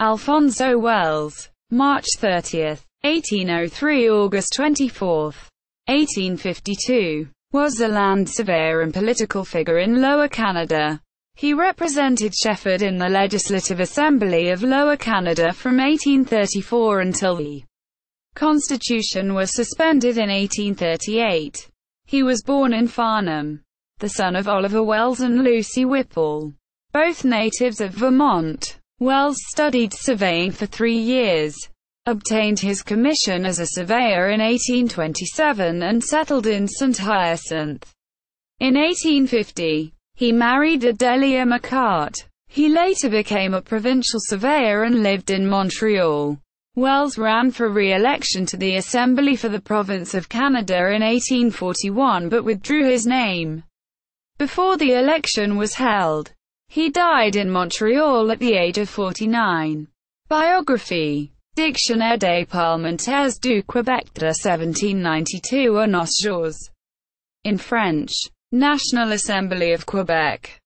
Alphonso Wells, March 30, 1803 – August 24, 1852, was a land surveyor and political figure in Lower Canada. He represented Shefford in the Legislative Assembly of Lower Canada from 1834 until the Constitution was suspended in 1838. He was born in Farnham, the son of Oliver Wells and Lucy Whipple, both natives of Vermont. Wells studied surveying for 3 years, obtained his commission as a surveyor in 1827 and settled in Saint-Hyacinthe. In 1850, he married Adelia Marcotte. He later became a provincial surveyor and lived in Montreal. Wells ran for re-election to the Assembly for the province of Canada in 1841 but withdrew his name before the election was held. He died in Montreal at the age of 49. Biography. Dictionnaire des parlementaires du Québec de 1792 à nos jours. In French. National Assembly of Quebec.